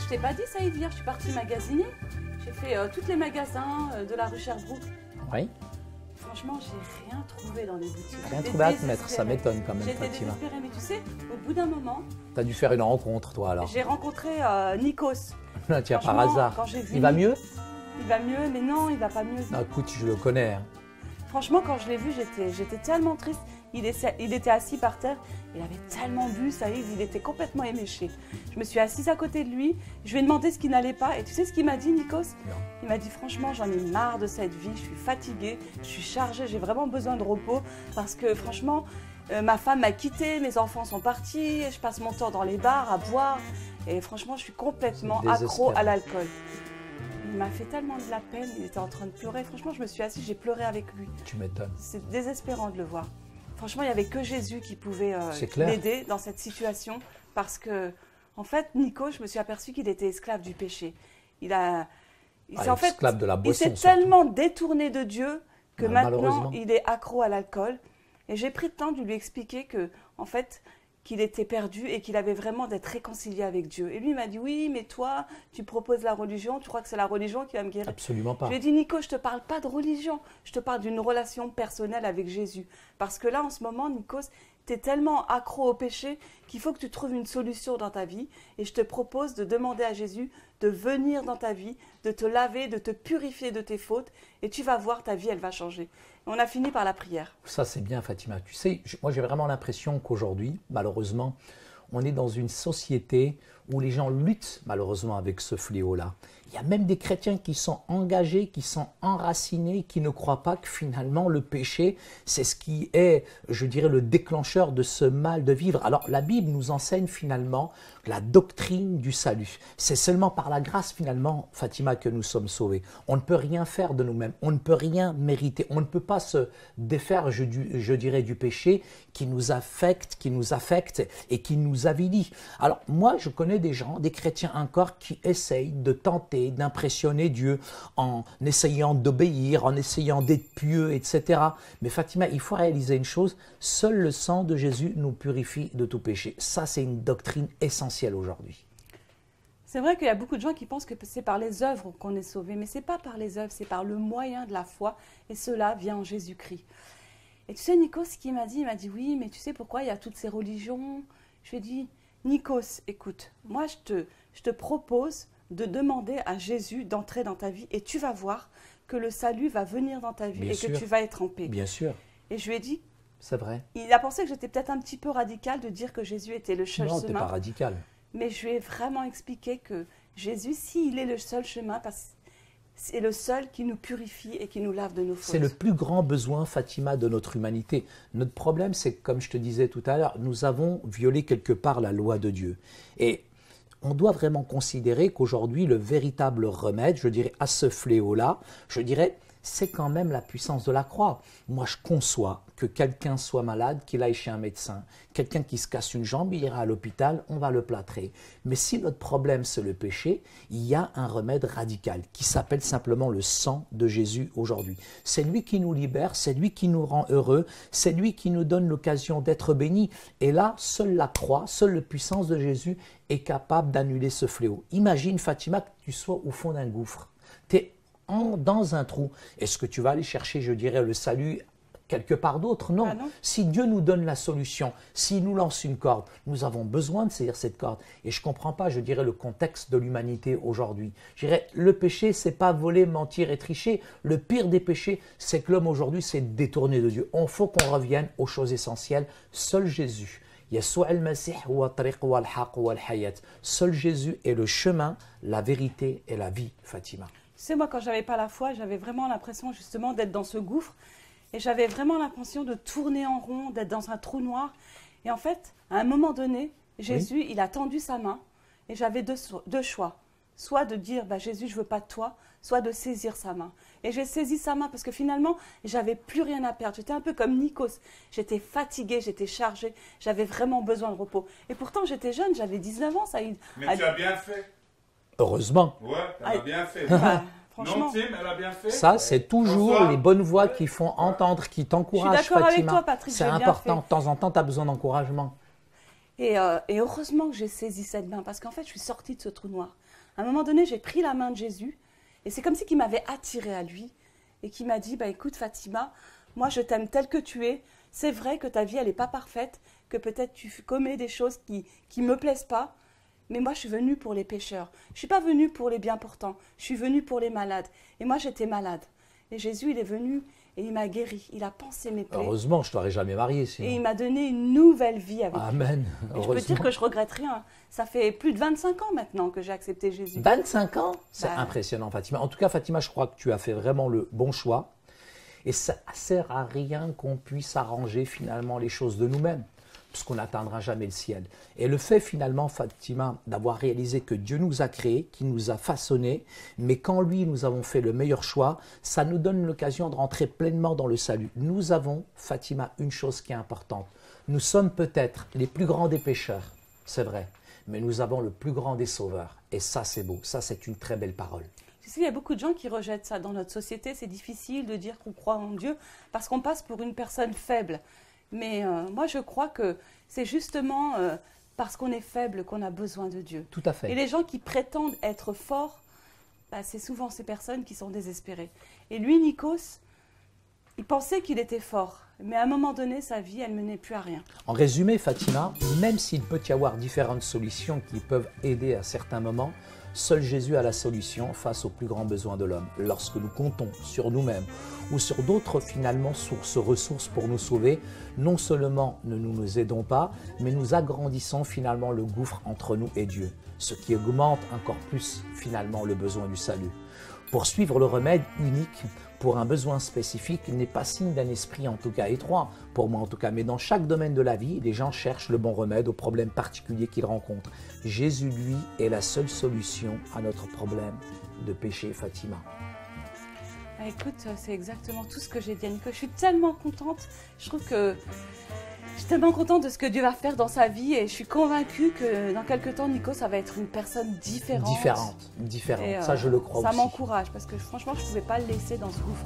je t'ai pas dit ça, hier, je suis partie magasiner. J'ai fait tous les magasins de la rue Sherbrooke. Oui. Franchement, j'ai rien trouvé dans les boutiques. Rien trouvé à te mettre, ça m'étonne quand même, J'étais Fatima. désespérée, mais tu sais, au bout d'un moment... Tu as dû faire une rencontre, toi, alors. J'ai rencontré Nikos. Tiens, par hasard. Quand j'ai vu Il va mieux? Il va mieux, mais non, il va pas mieux. Non, écoute, je le connais. Hein. Franchement, quand je l'ai vu, j'étais tellement triste. Il était assis par terre, il avait tellement bu, ça y est, il était complètement éméché. Je me suis assise à côté de lui, je lui ai demandé ce qui n'allait pas, et tu sais ce qu'il m'a dit, Nikos? Non. Il m'a dit, franchement, j'en ai marre de cette vie, je suis fatiguée, je suis chargée, j'ai vraiment besoin de repos, parce que franchement, ma femme m'a quittée, mes enfants sont partis, je passe mon temps dans les bars à boire, et franchement, je suis complètement accro à l'alcool. Il m'a fait tellement de la peine, il était en train de pleurer. Franchement, je me suis assise, j'ai pleuré avec lui. Tu m'étonnes. C'est désespérant de le voir. Franchement, il n'y avait que Jésus qui pouvait m'aider dans cette situation. Parce que, en fait, Nico, je me suis aperçue qu'il était esclave du péché. Esclave de la boisson. Il s'est tellement détourné de Dieu que maintenant, il est accro à l'alcool. Et j'ai pris le temps de lui expliquer que, en fait, qu'il était perdu et qu'il avait vraiment d'être réconcilié avec Dieu. Et lui, il m'a dit, oui, mais toi, tu proposes la religion, tu crois que c'est la religion qui va me guérir? Absolument pas. Je lui ai dit, Nico, je ne te parle pas de religion, je te parle d'une relation personnelle avec Jésus. Parce que là, en ce moment, Nikos, tu es tellement accro au péché qu'il faut que tu trouves une solution dans ta vie. Et je te propose de demander à Jésus de venir dans ta vie, de te laver, de te purifier de tes fautes. Et tu vas voir, ta vie, elle va changer. On a fini par la prière. Ça, c'est bien, Fatima. Tu sais, moi, j'ai vraiment l'impression qu'aujourd'hui, malheureusement, on est dans une société où les gens luttent, malheureusement, avec ce fléau-là. Il y a même des chrétiens qui sont engagés, qui sont enracinés, qui ne croient pas que finalement le péché, c'est ce qui est, je dirais, le déclencheur de ce mal de vivre. Alors la Bible nous enseigne finalement la doctrine du salut. C'est seulement par la grâce finalement, Fatima, que nous sommes sauvés. On ne peut rien faire de nous-mêmes, on ne peut rien mériter, on ne peut pas se défaire, je dirais, du péché qui nous affecte et qui nous avilit. Alors moi, je connais des gens, des chrétiens encore, qui essayent de tenter d'impressionner Dieu en essayant d'obéir, en essayant d'être pieux, etc. Mais Fatima, il faut réaliser une chose, seul le sang de Jésus nous purifie de tout péché. Ça, c'est une doctrine essentielle aujourd'hui. C'est vrai qu'il y a beaucoup de gens qui pensent que c'est par les œuvres qu'on est sauvé, mais ce n'est pas par les œuvres, c'est par le moyen de la foi, et cela vient en Jésus-Christ. Et tu sais, Nikos, ce qu'il m'a dit, il m'a dit, oui, mais tu sais pourquoi il y a toutes ces religions? Je lui ai dit, Nikos, écoute, moi je te propose de demander à Jésus d'entrer dans ta vie et tu vas voir que le salut va venir dans ta vie Bien et sûr. que tu vas être en paix. Bien sûr. Et je lui ai dit, c'est vrai. Il a pensé que j'étais peut-être un petit peu radicale de dire que Jésus était le seul chemin. Non, tu n'es pas radical. Mais je lui ai vraiment expliqué que Jésus, s'il est le seul chemin, parce que c'est le seul qui nous purifie et qui nous lave de nos fautes. C'est le plus grand besoin, Fatima, de notre humanité. Notre problème, c'est que, comme je te disais tout à l'heure, nous avons violé quelque part la loi de Dieu. Et on doit vraiment considérer qu'aujourd'hui, le véritable remède, je dirais, à ce fléau-là, je dirais, c'est quand même la puissance de la croix. Moi, je conçois que quelqu'un soit malade, qu'il aille chez un médecin. Quelqu'un qui se casse une jambe, il ira à l'hôpital, on va le plâtrer. Mais si notre problème, c'est le péché, il y a un remède radical qui s'appelle simplement le sang de Jésus aujourd'hui. C'est lui qui nous libère, c'est lui qui nous rend heureux, c'est lui qui nous donne l'occasion d'être bénis. Et là, seule la croix, seule la puissance de Jésus est capable d'annuler ce fléau. Imagine, Fatima, que tu sois au fond d'un gouffre. Tu es dans un trou. Est-ce que tu vas aller chercher, je dirais, le salut quelque part d'autre? Non. Non. Si Dieu nous donne la solution, s'il nous lance une corde, nous avons besoin de saisir cette corde. Et je ne comprends pas, je dirais, le contexte de l'humanité aujourd'hui. Je dirais, le péché, c'est pas voler, mentir et tricher. Le pire des péchés, c'est que l'homme aujourd'hui s'est détourné de Dieu. Il faut qu'on revienne aux choses essentielles. Seul Jésus. Seul Jésus est le chemin, la vérité et la vie, Fatima. Tu sais, moi, quand je n'avais pas la foi, j'avais vraiment l'impression justement d'être dans ce gouffre. Et j'avais vraiment l'impression de tourner en rond, d'être dans un trou noir. Et en fait, à un moment donné, Jésus, il a tendu sa main. Et j'avais deux choix. Soit de dire, bah, Jésus, je ne veux pas de toi, soit de saisir sa main. Et j'ai saisi sa main parce que finalement, j'avais plus rien à perdre. J'étais un peu comme Nikos. J'étais fatiguée, j'étais chargée. J'avais vraiment besoin de repos. Et pourtant, j'étais jeune, j'avais 19 ans, Saïd. Mais tu as bien fait. Heureusement. Ouais, elle a bien fait. Franchement. Non, Tim, elle a bien fait. Ça, c'est toujours François, les bonnes voix qui font entendre, qui t'encouragent, Je suis d'accord Fatima. avec toi, Patrick, c'est j'ai bien important. fait. De temps en temps, tu as besoin d'encouragement. Et heureusement que j'ai saisi cette main parce qu'en fait, je suis sortie de ce trou noir. À un moment donné, j'ai pris la main de Jésus et c'est comme si il m'avait attirée à lui et qui m'a dit, écoute Fatima, moi je t'aime telle que tu es. C'est vrai que ta vie, elle n'est pas parfaite, que peut-être tu commets des choses qui ne me plaisent pas, mais moi je suis venue pour les pécheurs. Je ne suis pas venue pour les bien portants, je suis venue pour les malades. Et moi j'étais malade. Et Jésus, il est venu et il m'a guéri. Il a pansé mes plaies. Heureusement, je ne t'aurais jamais marié sinon. Et il m'a donné une nouvelle vie avec lui. Amen. Et je peux dire que je regrette rien. Ça fait plus de 25 ans maintenant que j'ai accepté Jésus. 25 ans? C'est impressionnant, Fatima. En tout cas, Fatima, je crois que tu as fait vraiment le bon choix. Et ça ne sert à rien qu'on puisse arranger finalement les choses de nous-mêmes, puisqu'on n'atteindra jamais le ciel. Et le fait finalement, Fatima, d'avoir réalisé que Dieu nous a créés, qu'il nous a façonnés, mais qu'en lui nous avons fait le meilleur choix, ça nous donne l'occasion de rentrer pleinement dans le salut. Nous avons, Fatima, une chose qui est importante. Nous sommes peut-être les plus grands des pécheurs, c'est vrai, mais nous avons le plus grand des sauveurs. Et ça, c'est beau. Ça, c'est une très belle parole. Tu sais, il y a beaucoup de gens qui rejettent ça dans notre société. C'est difficile de dire qu'on croit en Dieu parce qu'on passe pour une personne faible. Mais moi, je crois que c'est justement parce qu'on est faible qu'on a besoin de Dieu. Tout à fait. Et les gens qui prétendent être forts, c'est souvent ces personnes qui sont désespérées. Et lui, Nikos, il pensait qu'il était fort. Mais à un moment donné, sa vie, elle ne menait plus à rien. En résumé, Fatima, même s'il peut y avoir différentes solutions qui peuvent aider à certains moments, seul Jésus a la solution face aux plus grands besoins de l'homme. Lorsque nous comptons sur nous-mêmes ou sur d'autres finalement sources, ressources pour nous sauver, non seulement ne nous aidons pas, mais nous agrandissons finalement le gouffre entre nous et Dieu, ce qui augmente encore plus finalement le besoin du salut. Pour suivre le remède unique pour un besoin spécifique n'est pas signe d'un esprit en tout cas étroit, pour moi en tout cas, mais dans chaque domaine de la vie, les gens cherchent le bon remède aux problèmes particuliers qu'ils rencontrent. Jésus, lui, est la seule solution à notre problème de péché, Fatima. Écoute, c'est exactement tout ce que j'ai dit à Nico. Je suis tellement contente. Je trouve que je suis tellement contente de ce que Dieu va faire dans sa vie et je suis convaincue que dans quelques temps, Nico, ça va être une personne différente. Différente. Et, ça je le crois aussi. Ça m'encourage parce que franchement, je ne pouvais pas le laisser dans ce gouffre.